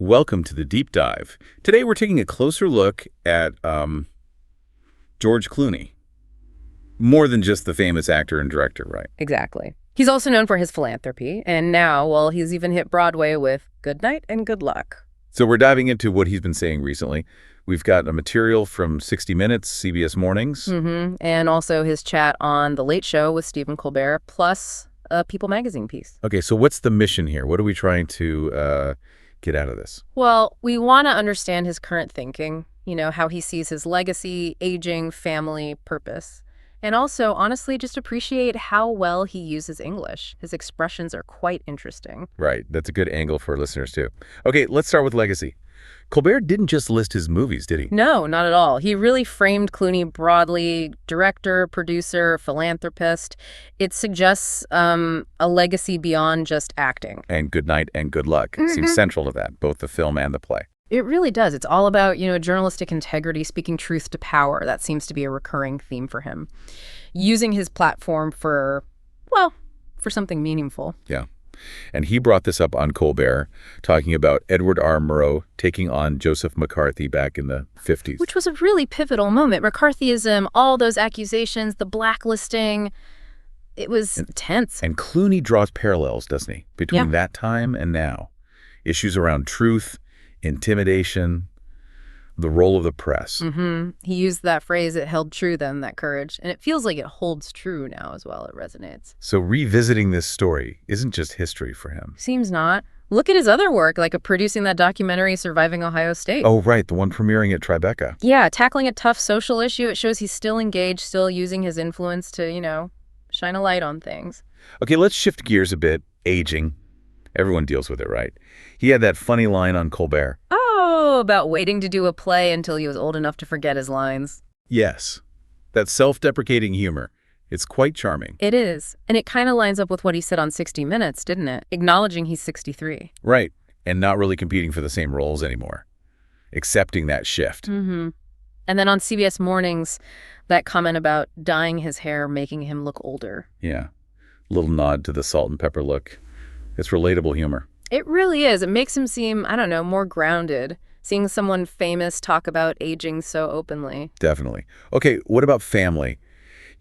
Welcome to the Deep Dive. Today we're taking a closer look at George Clooney. More than just the famous actor and director, right? Exactly. He's also known for his philanthropy, and now, well, he's even hit Broadway with Good Night and Good Luck. So we're diving into what he's been saying recently. We've got a material from 60 Minutes, CBS Mornings. And also his chat on The Late Show with Stephen Colbert, plus a People magazine piece. Okay, so what's the mission here? What are we trying to get out of this? Well, we want to understand his current thinking, how he sees his legacy, aging, family, purpose. And also, honestly, just appreciate how well he uses English. His expressions are quite interesting. Right. That's a good angle for listeners, too. Okay, let's start with legacy. Colbert didn't just list his movies, did he? No, not at all. He really framed Clooney broadly: director, producer, philanthropist. It suggests a legacy beyond just acting. And Good Night and Good Luck seems central to that, both the film and the play. It really does. It's all about, journalistic integrity, speaking truth to power. That seems to be a recurring theme for him. Using his platform for something meaningful. Yeah. And he brought this up on Colbert, talking about Edward R. Murrow taking on Joseph McCarthy back in the 50s. Which was a really pivotal moment. McCarthyism, all those accusations, the blacklisting, it was tense. And Clooney draws parallels, doesn't he, between that time and now. Issues around truth, intimidation, the role of the press. He used that phrase, it held true then, that courage. And it feels like it holds true now as well. It resonates. So revisiting this story isn't just history for him. Seems not. Look at his other work, like producing that documentary, Surviving Ohio State. Oh, right. The one premiering at Tribeca. Yeah, tackling a tough social issue. It shows he's still engaged, still using his influence to, shine a light on things. Okay, let's shift gears a bit. Aging. Everyone deals with it, right? He had that funny line on Colbert. Oh, about waiting to do a play until he was old enough to forget his lines. Yes. That self-deprecating humor. It's quite charming. It is. And it kind of lines up with what he said on 60 Minutes, didn't it? Acknowledging he's 63. Right. And not really competing for the same roles anymore. Accepting that shift. And then on CBS Mornings, that comment about dyeing his hair, making him look older. Yeah. Little nod to the salt and pepper look. It's relatable humor. It really is. It makes him seem, more grounded, seeing someone famous talk about aging so openly. Definitely. Okay, what about family?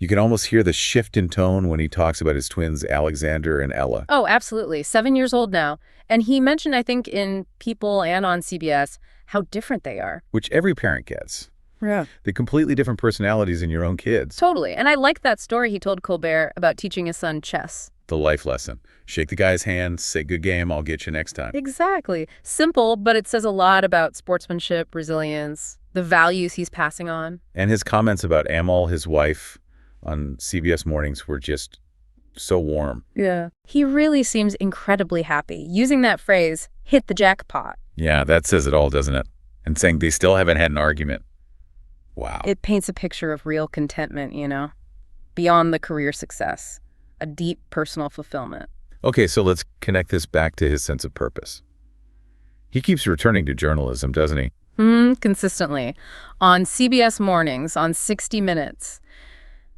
You can almost hear the shift in tone when he talks about his twins, Alexander and Ella. Oh, absolutely. 7 years old now. And he mentioned, I think, in People and on CBS, how different they are. Which every parent gets. Yeah. The completely different personalities in your own kids. Totally. And I like that story he told Colbert about teaching his son chess. The life lesson. Shake the guy's hand, say good game, I'll get you next time. Exactly. Simple, but it says a lot about sportsmanship, resilience, the values he's passing on. And his comments about Amal, his wife, on CBS Mornings were just so warm. Yeah. He really seems incredibly happy. Using that phrase, hit the jackpot. Yeah, that says it all, doesn't it? And saying they still haven't had an argument. Wow. It paints a picture of real contentment, beyond the career success. A deep personal fulfillment. Okay, so let's connect this back to his sense of purpose. He keeps returning to journalism, doesn't he? Consistently. On CBS Mornings, on 60 Minutes.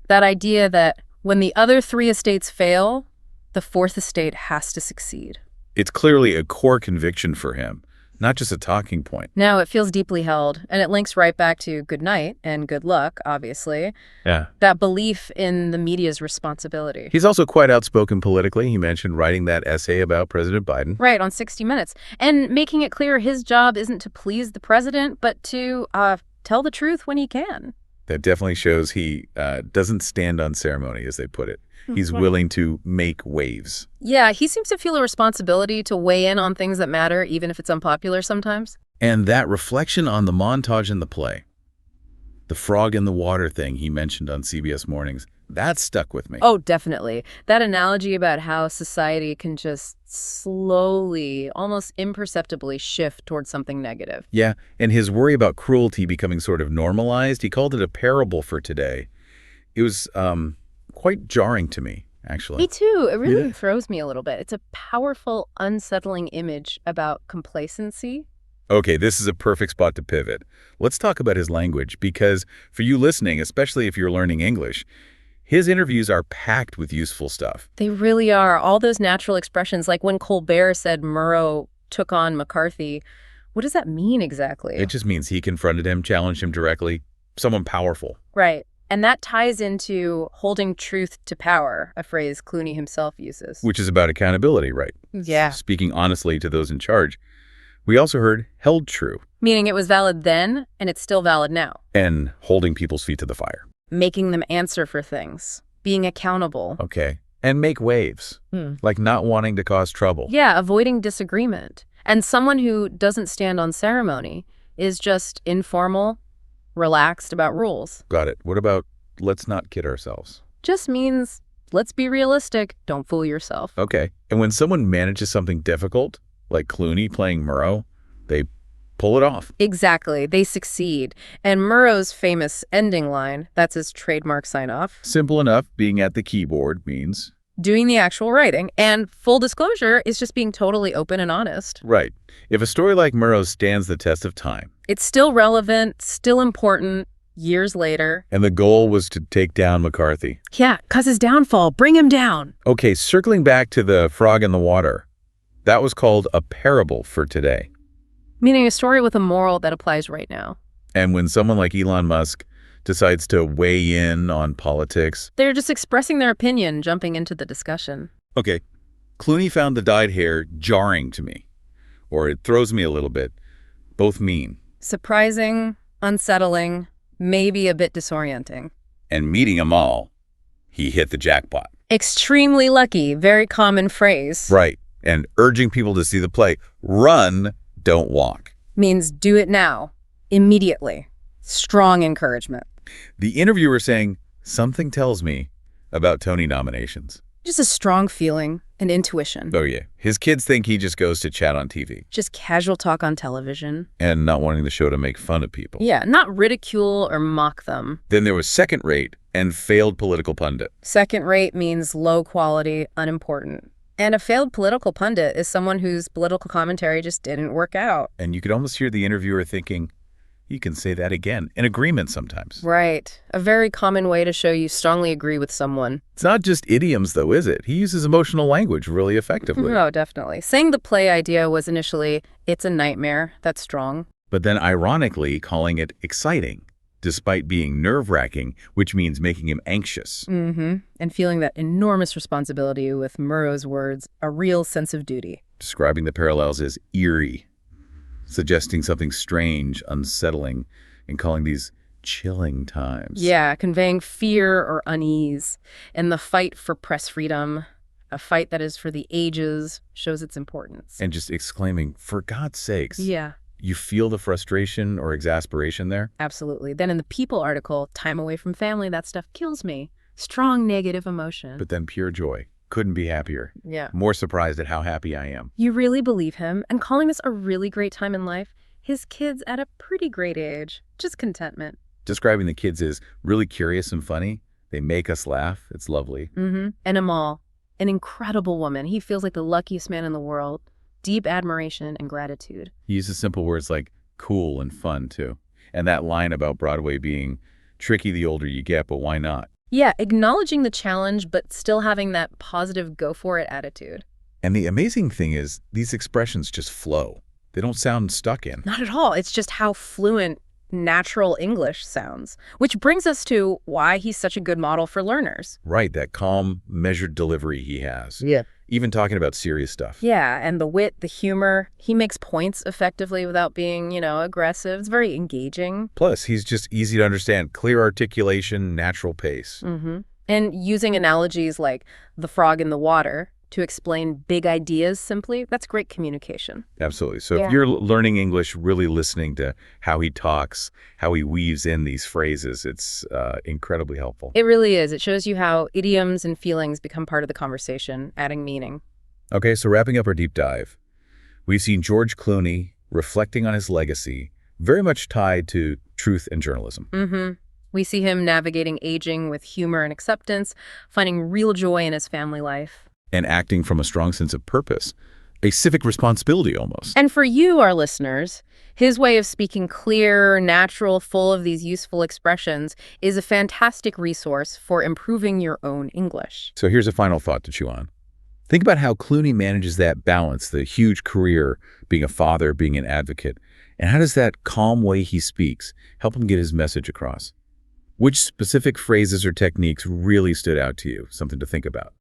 That idea that when the other three estates fail, the fourth estate has to succeed. It's clearly a core conviction for him, not just a talking point. No, it feels deeply held, and it links right back to Good Night and Good Luck, obviously. Yeah. That belief in the media's responsibility. He's also quite outspoken politically. He mentioned writing that essay about President Biden. Right, on 60 Minutes. And making it clear his job isn't to please the president, but to tell the truth when he can. That definitely shows he doesn't stand on ceremony, as they put it. He's willing to make waves. Yeah, he seems to feel a responsibility to weigh in on things that matter, even if it's unpopular sometimes. And that reflection on the montage in the play, the frog in the water thing he mentioned on CBS Mornings, that stuck with me. Oh, definitely. That analogy about how society can just slowly, almost imperceptibly shift towards something negative. Yeah, and his worry about cruelty becoming sort of normalized, he called it a parable for today. It was quite jarring to me, actually. Me too. It really throws me a little bit. It's a powerful, unsettling image about complacency. Okay, this is a perfect spot to pivot. Let's talk about his language, because for you listening, especially if you're learning English, his interviews are packed with useful stuff. They really are. All those natural expressions, like when Colbert said Murrow took on McCarthy, What does that mean exactly? It just means he confronted him, challenged him directly, someone powerful. Right. And that ties into holding truth to power, a phrase Clooney himself uses. Which is about accountability, right? Yeah. Speaking honestly to those in charge. We also heard held true. Meaning it was valid then, and it's still valid now. And holding people's feet to the fire. Making them answer for things. Being accountable. Okay. And make waves. Like not wanting to cause trouble. Yeah, avoiding disagreement. And someone who doesn't stand on ceremony is just informal, relaxed about rules. Got it. What about let's not kid ourselves? Just means, let's be realistic, don't fool yourself. Okay. And when someone manages something difficult, like Clooney playing Murrow, they pull it off. Exactly. They succeed. And Murrow's famous ending line, that's his trademark sign-off. Simple enough, being at the keyboard means... doing the actual writing. And full disclosure is just being totally open and honest. Right. If a story like Murrow's stands the test of time... it's still relevant, still important, years later. And the goal was to take down McCarthy. Yeah, cause his downfall, bring him down. Okay, circling back to the frog in the water. That was called a parable for today. Meaning a story with a moral that applies right now. And when someone like Elon Musk decides to weigh in on politics... they're just expressing their opinion, jumping into the discussion. Okay, Clooney found the dyed hair jarring to me. Or it throws me a little bit. Both mean. Surprising, unsettling, maybe a bit disorienting. And meeting them all, he hit the jackpot. Extremely lucky, very common phrase. Right, and urging people to see the play. Run, don't walk. Means do it now, immediately. Strong encouragement. The interviewer saying, something tells me about Tony nominations. Just a strong feeling, an intuition. Oh yeah, his kids think he just goes to chat on TV. Just casual talk on television. And not wanting the show to make fun of people. Yeah, not ridicule or mock them. Then there was second rate and failed political pundit. Second rate means low quality, unimportant. And a failed political pundit is someone whose political commentary just didn't work out. And you could almost hear the interviewer thinking, you can say that again. In agreement sometimes. Right. A very common way to show you strongly agree with someone. It's not just idioms, though, is it? He uses emotional language really effectively. No, definitely. Saying the play idea was initially, it's a nightmare. That's strong. But then ironically calling it exciting, despite being nerve-wracking, which means making him anxious. And feeling that enormous responsibility with Murrow's words, a real sense of duty. Describing the parallels as eerie, suggesting something strange, unsettling, and calling these chilling times. Yeah, conveying fear or unease. And the fight for press freedom, a fight that is for the ages, shows its importance. And just exclaiming, for God's sakes. Yeah. You feel the frustration or exasperation there? Absolutely. Then in the People article, time away from family, that stuff kills me. Strong negative emotion. But then pure joy. Couldn't be happier. Yeah. More surprised at how happy I am. You really believe him, and calling this a really great time in life, his kids at a pretty great age. Just contentment. Describing the kids as really curious and funny. They make us laugh. It's lovely. And Amal, an incredible woman. He feels like the luckiest man in the world. Deep admiration and gratitude. He uses simple words like cool and fun, too. And that line about Broadway being tricky the older you get, but why not? Yeah, acknowledging the challenge, but still having that positive go-for-it attitude. And the amazing thing is, these expressions just flow. They don't sound stuck in. Not at all. It's just how fluent, natural English sounds. Which brings us to why he's such a good model for learners. Right, that calm, measured delivery he has. Yeah. Even talking about serious stuff. Yeah, and the wit, the humor. He makes points effectively without being, aggressive. It's very engaging. Plus, he's just easy to understand. Clear articulation, natural pace. And using analogies like the frog in the water to explain big ideas simply, that's great communication. Absolutely. So if you're learning English, really listening to how he talks, how he weaves in these phrases, it's incredibly helpful. It really is. It shows you how idioms and feelings become part of the conversation, adding meaning. Okay, so wrapping up our deep dive, we've seen George Clooney reflecting on his legacy, very much tied to truth and journalism. We see him navigating aging with humor and acceptance, finding real joy in his family life. And acting from a strong sense of purpose, a civic responsibility almost. And for you, our listeners, his way of speaking clear, natural, full of these useful expressions is a fantastic resource for improving your own English. So here's a final thought to chew on. Think about how Clooney manages that balance, the huge career, being a father, being an advocate. And how does that calm way he speaks help him get his message across? Which specific phrases or techniques really stood out to you? Something to think about.